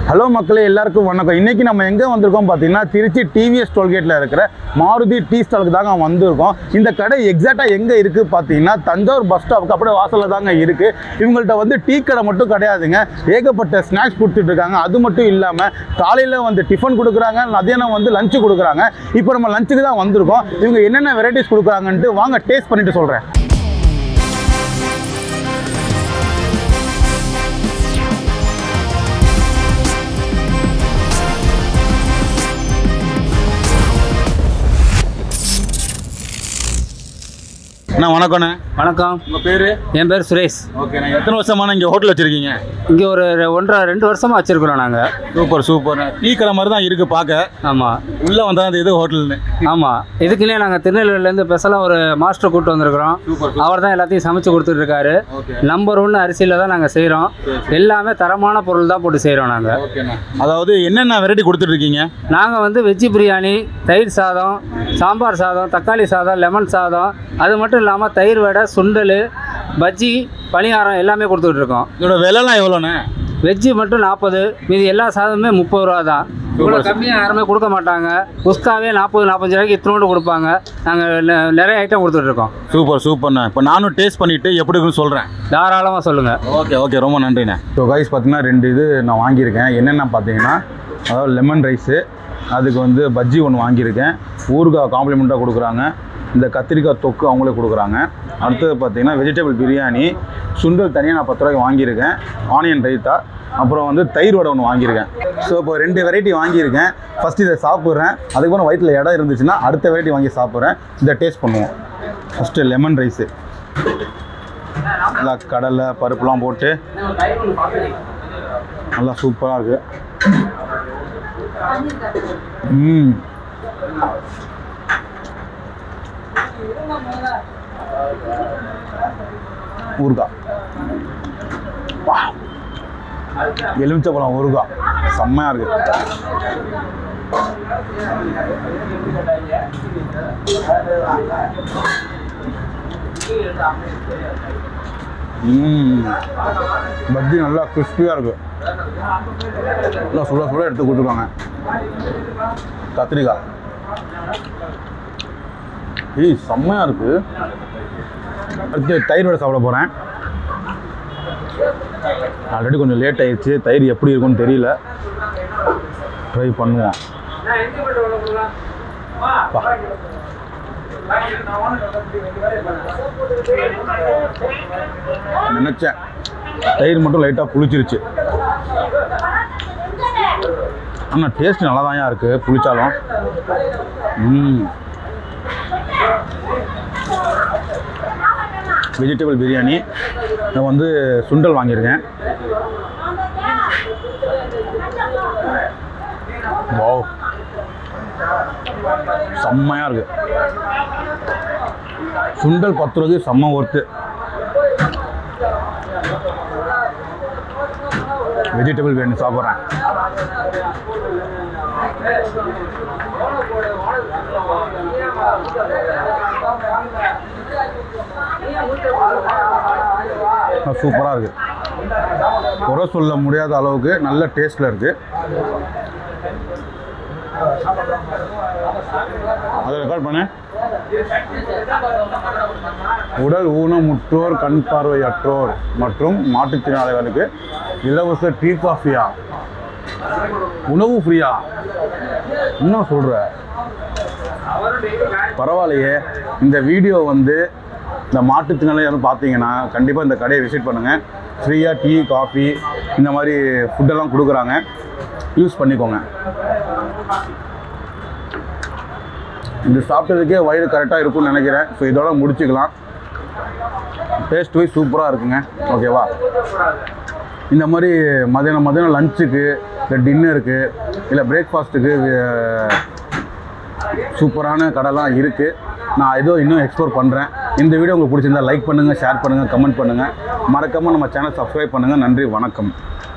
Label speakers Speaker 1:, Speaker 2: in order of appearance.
Speaker 1: Hello மக்களே, எல்லாருக்கும் வணக்கம். இன்றைக்கி நம்ம எங்கே வந்திருக்கோம் பார்த்தீங்கன்னா, திருச்சி டிவிஎஸ் டோல்கேட்டில் இருக்கிற மாருதி டீ ஸ்டாலுக்கு தாங்க வந்திருக்கோம். இந்த கடை எக்ஸாக்டாக எங்கே இருக்குது பார்த்தீங்கன்னா, தஞ்சாவூர் பஸ் ஸ்டாப்புக்கு அப்படியே வாசலில் தாங்க இருக்குது. இவங்கள்ட்ட வந்து டீ கடை மட்டும் கிடையாதுங்க, ஏகப்பட்ட ஸ்நாக்ஸ் கொடுத்துட்ருக்காங்க. அது மட்டும் இல்லாமல் காலையில் வந்து டிஃபன் கொடுக்குறாங்க, மதியானம் வந்து லஞ்சு கொடுக்குறாங்க. இப்போ நம்ம லஞ்சுக்கு தான் வந்திருக்கோம். இவங்க என்னென்ன வெரைட்டிஸ் கொடுக்குறாங்கன்ட்டு வாங்க டேஸ்ட் பண்ணிவிட்டு சொல்கிறேன். அண்ணா வணக்கண்ணே.
Speaker 2: வணக்கம்.
Speaker 1: உங்கள் பேர்?
Speaker 2: என் பேர் சுரேஷ்.
Speaker 1: ஓகே, நான் எத்தனை வருஷமான இங்கே ஹோட்டல் வச்சுருக்கீங்க?
Speaker 2: இங்கே ஒரு 1.5-2 வருஷமாக வச்சுருக்குறோம் நாங்கள்.
Speaker 1: Super super. டீ கடை மாதிரி தான் இருக்குது பார்க்க. ஆமாம், உள்ளே வந்தால் அது இது ஹோட்டல்னு.
Speaker 2: ஆமாம், இதுக்குன்னே நாங்கள் திருநெல்வேலியிலேருந்து ஸ்பெஷலாக ஒரு மாஸ்டர் கூப்பிட்டு வந்திருக்கிறோம். அவர் தான் எல்லாத்தையும் சமைச்சு கொடுத்துட்ருக்காரு. நம்பர் 1 அரிசியில் தான் நாங்கள் செய்கிறோம். எல்லாமே தரமான பொருள் தான் போட்டு செய்கிறோம் நாங்கள்.
Speaker 1: அதாவது என்னென்ன வெரைட்டி கொடுத்துட்ருக்கீங்க?
Speaker 2: நாங்கள் வந்து வெஜ்ஜு பிரியாணி, தயிர் சாதம், சாம்பார் சாதம், தக்காளி சாதம், லெமன் சாதம், அது மட்டும் இல்லாமல் தயிர் வடை, சுண்டல், பஜ்ஜி, பணியாரம் எல்லாமே கொடுத்துட்ருக்கோம்.
Speaker 1: இதோட விலைலாம் எவ்வளோண்ணே?
Speaker 2: வெஜ்ஜு மட்டும் 40, மீதி எல்லா சாதமுமே 30 ரூபா தான். இவ்வளோ கம்மியாக யாருமே கொடுக்க மாட்டாங்க. குஸ்காவே 40-45 ரூபாய்க்கு இத்தனோடு கொடுப்பாங்க. நாங்கள் நிறைய ஐட்டம் கொடுத்துட்ருக்கோம்.
Speaker 1: சூப்பர் சூப்பர்ண்ணா. இப்போ நானும் டேஸ்ட் பண்ணிவிட்டு எப்படி இருக்குன்னு சொல்கிறேன்.
Speaker 2: தாராளமாக சொல்லுங்கள்.
Speaker 1: ஓகே ஓகே, ரொம்ப நன்றிண்ணே. ஸோ கைஸ் பார்த்தீங்கன்னா 2 இது நான் வாங்கியிருக்கேன். என்னென்ன பார்த்தீங்கன்னா, அதாவது லெமன் ரைஸு, அதுக்கு வந்து பஜ்ஜி ஒன்று வாங்கியிருக்கேன். ஊறுகாய் காம்ப்ளிமெண்ட்டாக கொடுக்குறாங்க. இந்த கத்திரிக்காய் தொக்கு அவங்களே கொடுக்குறாங்க. அடுத்தது பார்த்தீங்கன்னா வெஜிடபிள் பிரியாணி, சுண்டல் தனியாக நான் 10 ரூபாய்க்கு வாங்கியிருக்கேன். ஆனியன் ரைத்தா, அப்புறம் வந்து தயிர் வடை ஒன்று வாங்கியிருக்கேன். ஸோ இப்போ 2 வெரைட்டி வாங்கியிருக்கேன். ஃபஸ்ட்டு இதை சாப்பிட்றேன். அதுக்கப்புறம் வயிற்றில் இடம் இருந்துச்சுன்னா அடுத்த வெரைட்டி வாங்கி சாப்பிட்றேன். இதை டேஸ்ட் பண்ணுவோம். ஃபஸ்ட்டு லெமன் ரைஸு, நல்லா கடலை பருப்புலாம் போட்டு நல்லா சூப்பராக இருக்குது. ஊறுகாய், எலுமிச்சப்பழம் ஊறுகாய் செம்மையாக இருக்குது. பஜ்ஜி நல்லா கிறிஸ்பியாக இருக்குது. நல்லா சுட சுட எடுத்து கொடுத்துருவாங்க. கத்திரிக்காய் செம்மையாக இருக்குது. அடுத்து தயிர் வடை சாப்பிட போகிறேன். ஆல்ரெடி கொஞ்சம் லேட் ஆயிடுச்சு. தயிர் எப்படி இருக்குன்னு தெரியல, ட்ரை பண்ணுவோம். நினச்சேன் தயிர் மட்டும் லைட்டாக புளிச்சிருச்சு. ஆனால் டேஸ்ட் நல்லா தான் இருக்குது புளிச்சாலும். வெஜிடபிள் பிரியாணி, நான் வந்து சுண்டல் வாங்கியிருக்கேன். வாவ், செம்மையாக இருக்குது. சுண்டல் 10 ரூபாய்க்கு செம்ம ஒர்த்து. வெஜிடபிள் பிரியாணி சாப்பிட்றேன். சூப்பராக இருக்குது. குறை சொல்ல முடியாத அளவுக்கு நல்ல டேஸ்ட்டில் இருக்குது. அதை ரெக்கார்ட் பண்ணேன். உடல் ஊனமுற்றோர், கண் பார்வையற்றோர் மற்றும் மாற்றுத்திறனாளிகளுக்கு இலவச டீ காஃபியா, உணவு ஃப்ரீயா, என்ன சொல்கிற? பரவாயில்லையே. இந்த வீடியோ வந்து இந்த மாற்றுத்திறனாளிகள் பார்த்தீங்கன்னா கண்டிப்பாக இந்த கடையை விசிட் பண்ணுங்கள். ஃப்ரீயாக டீ காஃபி இந்த மாதிரி ஃபுட்டெல்லாம் கொடுக்குறாங்க, யூஸ் பண்ணிக்கோங்க. இது சாப்பிட்டதுக்கே வயிறு கரெக்டாக இருக்கும்னு நினைக்கிறேன். ஸோ இதோட முடிச்சுக்கலாம். டேஸ்ட் வைஸ் சூப்பராக இருக்குங்க. ஓகேவா? இந்த மாதிரி மதியானம் லஞ்சுக்கு, இல்லை டின்னருக்கு, இல்லை பிரேக்ஃபாஸ்ட்டுக்கு சூப்பரான கடைலாம் இருக்குது. நான் ஏதோ இன்னும் எக்ஸ்ப்ளோர் பண்ணுறேன். இந்த வீடியோ உங்களுக்கு பிடிச்சிருந்தா லைக் பண்ணுங்கள், ஷேர் பண்ணுங்கள், கமெண்ட் பண்ணுங்கள். மறக்காமல் நம்ம சேனல் சப்ஸ்கிரைப் பண்ணுங்கள். நன்றி, வணக்கம்.